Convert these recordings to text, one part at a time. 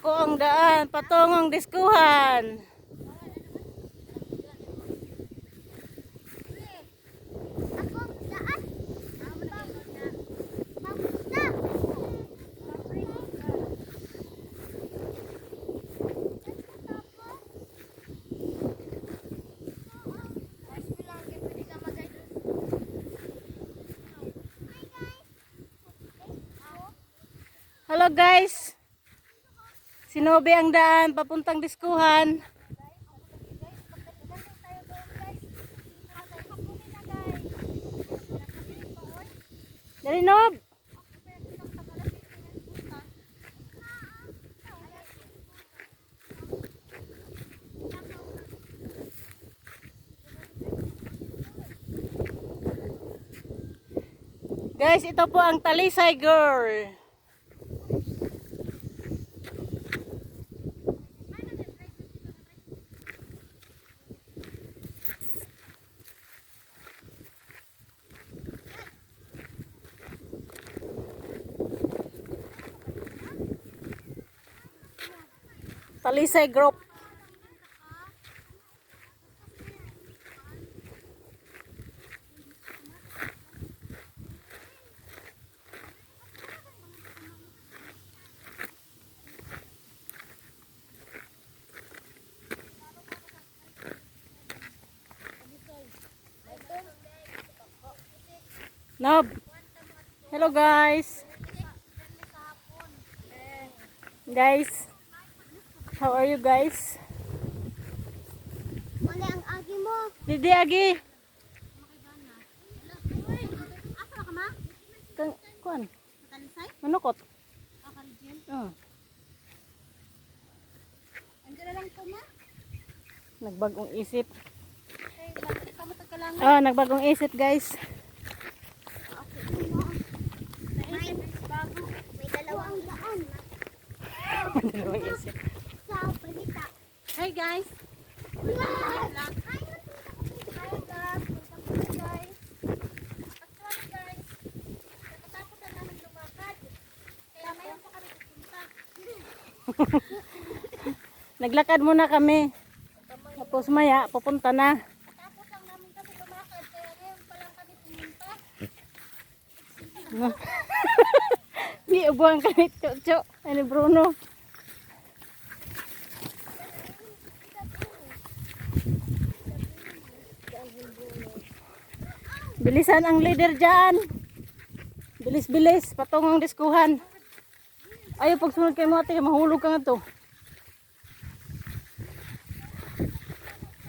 Ako ang daan patungong diskuhan. Hello guys. Sinobe ang daan papuntang diskuhan. Dali Nob. Guys, ito po ang Talisay Girl. Talisay Group. Nob. Hello guys. Guys. How are you guys? Wala ang agi mo. Didi agi. Asa ka ma? Kuan. Talisay? Manukot. Akaligyan. Andiyan na lang ko ma. Nagbagong isip. Hey, bakit ka mo tagkalangan? Nagbagong isip guys. May bago. May dalawang daan. Nagbagong isip. Sa balita. Hey guys. Hi guys. Guys. Actually guys. Tapos na namin lumakad. Kaya ngayon pa kami pupunta. Naglakad muna kami. Tapos maya pupunta na. Tapos lang namin kasi lumakad. Kaya ngayon pa lang kami pumunta. Di ubuan ka ni Chocho. Ani Bruno. Bilisan ang leader dyan. Bilis-bilis. Patungong diskuhan. Ayaw pagsunod kay mo ate. Mahulog ka nga to.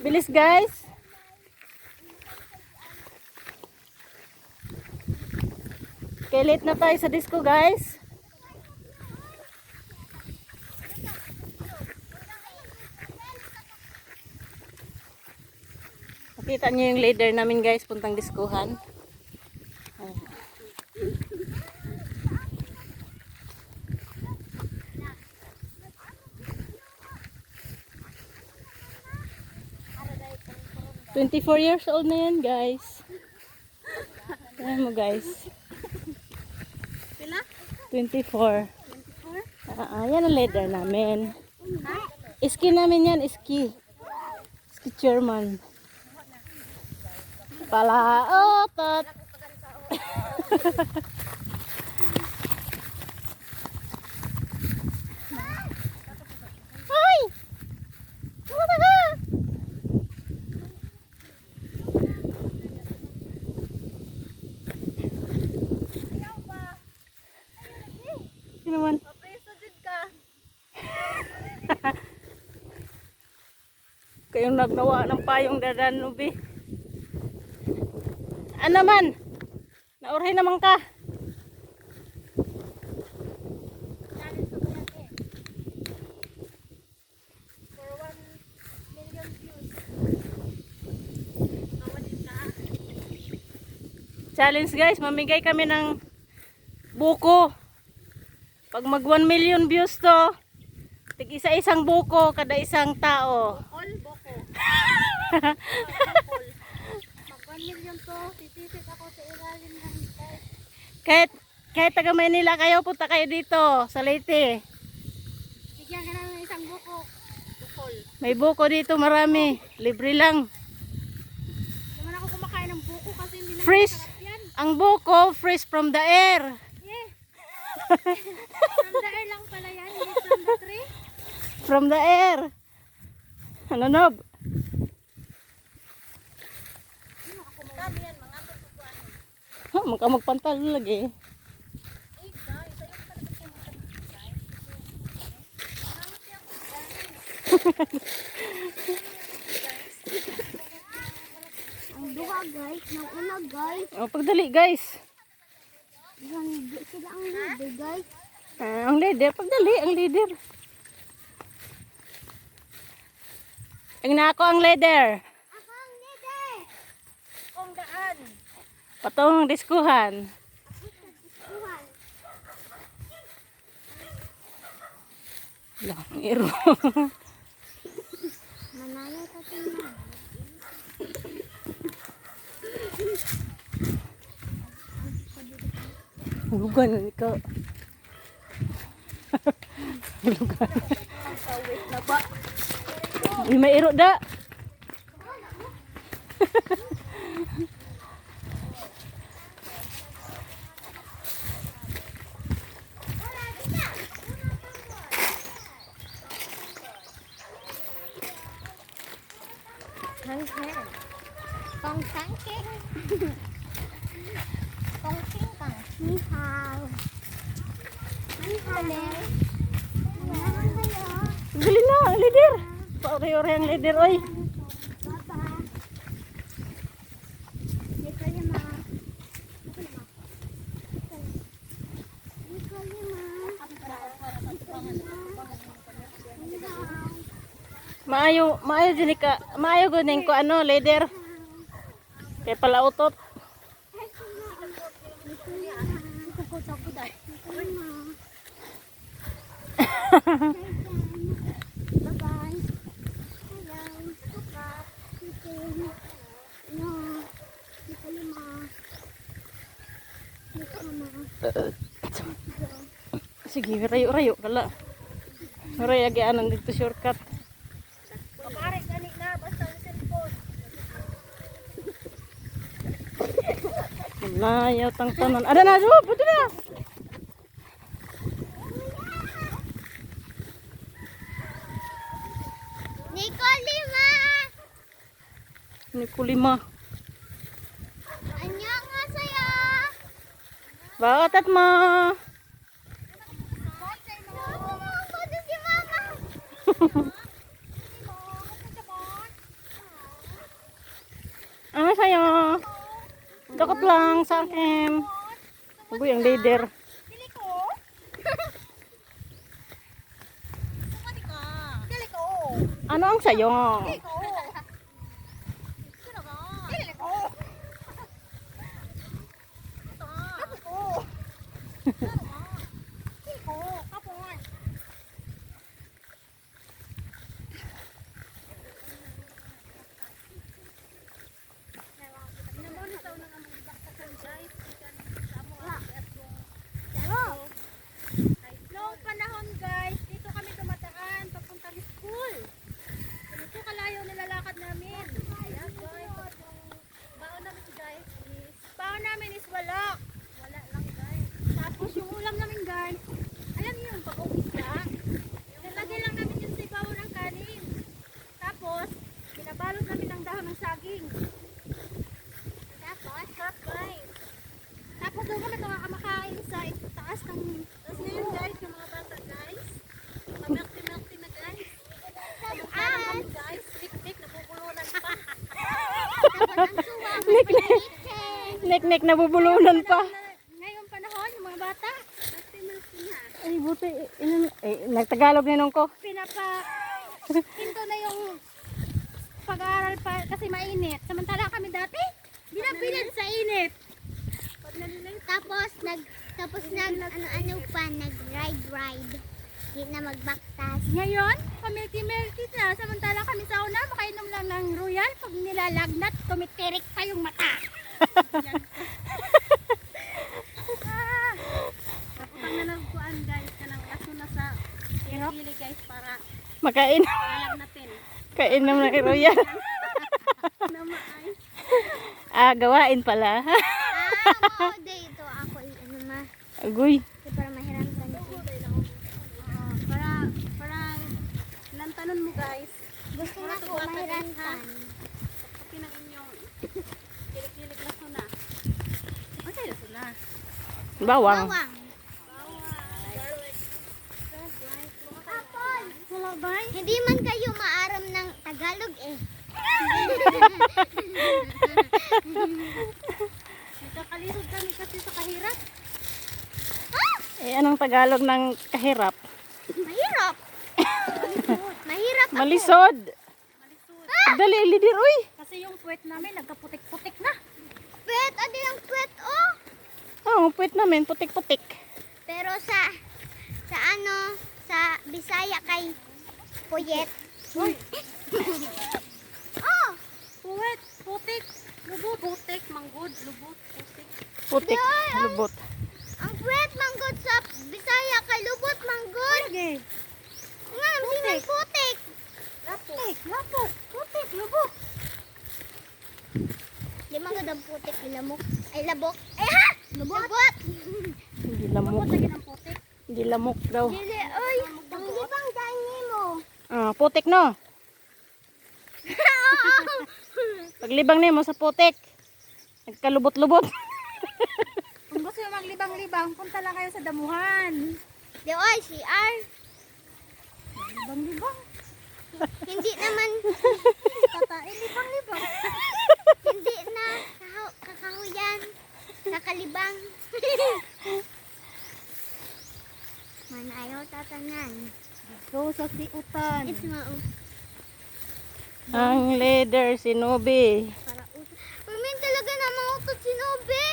Bilis guys. Okay, late na tayo sa disco guys. Nakita niyo yung leader namin guys, puntang diskuhan. Ayan. "24 years old na yan guys." Ayan mo guys. Sila? 24. 24? Yan ang leader namin. Ha? Iski namin yan, iski. Iski chairman. Palaotot. Hoy! Kumata ka! Ayaw ba? Sino man? Papreso din ka. Kayong nagnawa ng payong dadan ubi. Ano man? Naurhay naman ka. Challenge ko yan eh. For 1 million views. Kawanin ka. Challenge guys, mamigay kami ng buko. Pag mag 1 million views to, tig isa-isang buko kada isang tao. Bokol? Boko. Bokol. Mag 1 million to, titisit ako sa ilalim ng Kahit taga Maynila kayo, punta kayo dito sa Leyte. Sige Bigyan ka ng isang buko. Bukol. May buko dito marami. Libre lang. Hindi man ako kumakain ng buko kasi hindi naman Fresh. masarap yan. Ang buko, fresh from the air. Yeah. From the air lang pala yan, hindi from the tree. From the air. Ano nob? Kami yan, mga pagkukuhan. Ha, magka magpantal lagi. Eh guys, ayun talaga kayo guys. Ang duha guys, nang una guys. O, pagdali guys. Sila ang leader guys. Ang leader, pagdali, ang leader. Ang na ako ang leader. Ako ang leader. Kung daan. Patong diskuhan. Kuhan. Lang, iro. Manalo ka tingnan. Hulugan na ikaw. Hulugan. Uy, may iro da. Tong tangking. Tong tingkang. Ni hao. Ni hao. Dali na, ang leader. Paore-ore ang leader, oy. Papa. Dito yung ma. Dito yung ma. Maayo din ka. Maayo gunin ko ano, leader. Kaya pala utot. Bye-bye. Hello. Suka. Chicken. No. Dito yung ma. Dito ma. Sige, rayo-rayo kala. Rayo lagi anong dito shortcut. Pare gani na basta ang cellphone. Layaw tang tanan. Ada na, Job, buti na. Nico Lima. Ni kulima. 안녕하세요. Bakit mo? Foto si Mama. Ano sa'yo? Dakot lang sa akin. Uy, ang leader. Dili ko. Sumali ka. Dili ko. Ano ang sa'yo? Dili ko. Sino ka? Dili ko. Kapo ko. Dili ko. Kapon. Noong panahon guys, dito kami dumadaan papuntang school. Ganito kalayo nilalakad namin. Ayan guys. Baon namin guys is, baon namin is wala. Wala lang guys. Tapos yung ulam namin guys, ayan yung pag-uwisla. Nilagay lang namin yung sipaw ng kanin. Tapos, binabalot namin ng dahon ng saging. Tapos, sarap guys. Tapos doon kami kumakain sa taas ng... Tapos ngayon guys, yung mga bata guys, pamilk-milky na guys. Tapos guys, nik-nik, nabubulunan pa. Tapos ang suwa, may panitin. Nek-nek nabubulunan pa. Ngayong panahon, yung mga bata, milky na. Ay, buti. Nagtagalog ninong ko. Hinto na yung pag-aaral pa kasi mainit. Samantala kami dati, binabilad sa init. Tapos ano pa, nag-ride. Hindi na magbaktas. Ngayon, pamilky-milky na. Samantala kami sa una, makainom lang ng royal. Pag nilalagnat, tumitirik pa yung mata. Tapos ang nanagpuan guys, kanang aso na sa Pili guys para Makain. alam natin. Kainom ng royal. Namaay. Gawain pala. Mao dito ako ano ma. Agoy. Para mahiramsan ko. Para lantanon mo guys. Gusto na ko mahiramsan. Pati ng inyong kilig-kilig na suna. Okay na suna. Bawang. Bawang. Hindi man kayo maaram ng Tagalog eh. Nakakalisod kami kasi sa kahirap. Anong Tagalog ng kahirap? Mahirap. Mahirap ako. Malisod. Dali, leader, uy. Kasi yung puwet namin nagkaputik-putik na. Pwet, ano yung pwet oh? Oh, puwit namin, putik-putik. Pero sa ano, sa Bisaya kay Puyet. Oh, Puwet, putik, lubot, putik, manggod, lubot, putik. Putik, lubot. ang pwet manggod sa Bisaya kay Lubot manggod. Sige. Nga, sinan putik. Lapok, putik, lubot. Di manggod ang putik ni lamok. Ay labok. Eh ha? Lubot. Hindi lamok. Lubot lagi ng putik. Hindi lamok daw. Dili, oy. Ang libang dani mo. Putik no. Paglibang nimo sa putik. Nagkalubot-lubot. Kung gusto yung maglibang-libang, punta lang kayo sa damuhan. Di oy, CR. Libang-libang. Hindi naman, Tatain, libang-libang. hindi na kakahuyan. Kakalibang. Man ayaw tatanan. Go sa siutan. It's mao. Ang leader, si Nobe. Para utot. Pamin talaga na mautot si Nobe.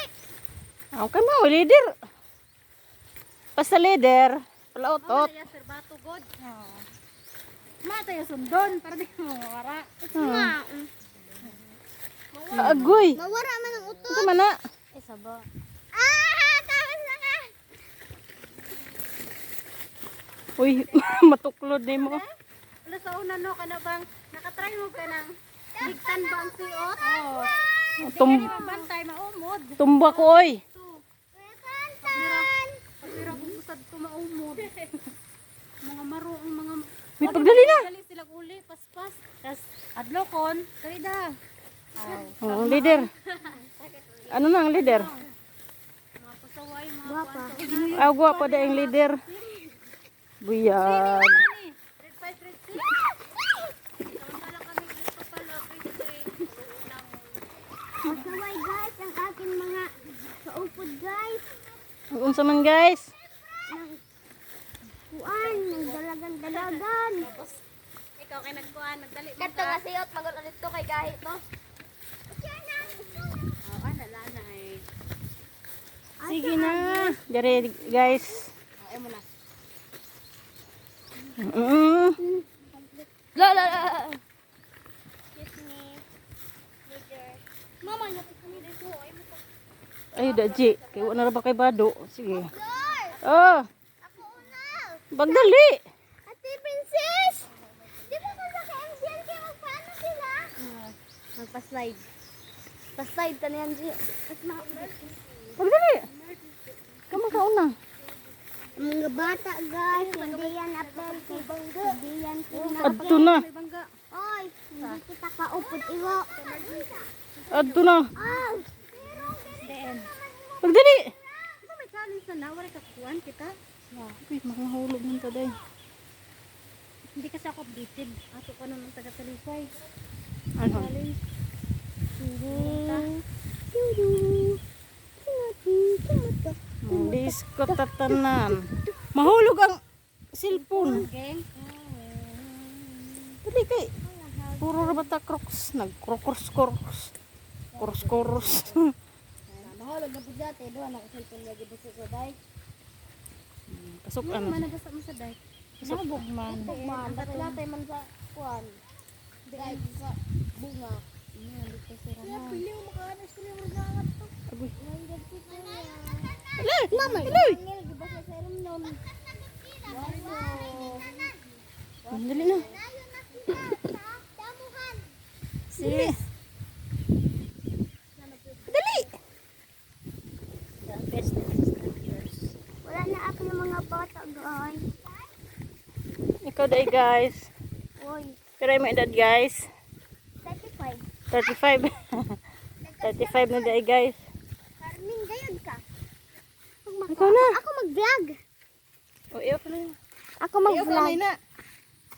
Kay mo, leader. Basta leader, pala utot. Mamaya, serbato, God. Mata yung sundon, para di mo mawara. It's mao. Agoy. Mawara man ang utot. Ito man na. Isa ba? Tapos na ka. Uy, matuklod ni mo. Ano sa una no, ka na bang, nakatry mo ka ng ligtan ba ang siot? Oo. Hindi ka Tum- ni mabantay, maumod. Tumba ko, oy. Tantan. Pagmira kung usad ko maumod. Mga maro, ang mga... Uy, pagdali na. Dali sila uli, paspas. Tas, adlokon, kalida. Oh, leader. Ano na ang leader? Mga pasaway, mga Guwapa. kwanto. Agwa pa da ang leader. Buyag. Ani, red 5, red 6. Samantala kami gusto pala, grade 3. Masaway guys ang aking mga kaupod guys. Ang unsa man guys? Kuan, nagdalagan-dalagan. Tapos, ikaw kay nagkuhan, nagdali mo Kato nga siyot, mag-ulit ko kay Gahit no? Oo, nala na eh. Sige na. Jare guys. Ay mo na. La la la. Excuse me. Leader. Mama, napit kami dito. Ay mo. Ay, daji. Kaya wala na ba kay Bado? Sige. Lord, Oh, ako una. bagdali. Ate Princess. Di ba ko sa KMDL kaya magpaano sila? Magpa-slide. Pa-slide ka na yan, G. Bagdali. Kamu ka una. Mga bata guys, hindi yan apel si Bangga. Hindi yan Adto na. May bangga. Oy, hindi kita kaupod iwo. Adto na. Oh, Deen. Bagdali. Ito may challenge na nawari kakuhan kita. Uy, makahulog man taday. Hindi kasi ako updated. Ato ka nun ng taga-talipay. Ano? Challenge. Disco tatanan. Mahulog ang cellphone. Okay? Dali kay. Puro ra bata crocs. Nag-crocors. Koros. Mahulog na po dati. Doon ako cellphone lagi dito sa day. Pasok Ano ano. man nagasa mo sa day? Nabog man. Bugman. Latay man sa kuhan. Dahil sa bunga. Ayan, dito sa raman. Pili mo makaanas ko yung ragangat to. Mama, hello. Dali na. Sis. Dali. Wala na ako ng mga bata, guys. Ikaw day guys. Uy, Pero may edad guys. 35. 35. 35 na day guys. Carming, gayon ka. Ikaw na. Ako mag-vlog. O, iyo ka na. Ako Iyo ka na mag-vlog. na.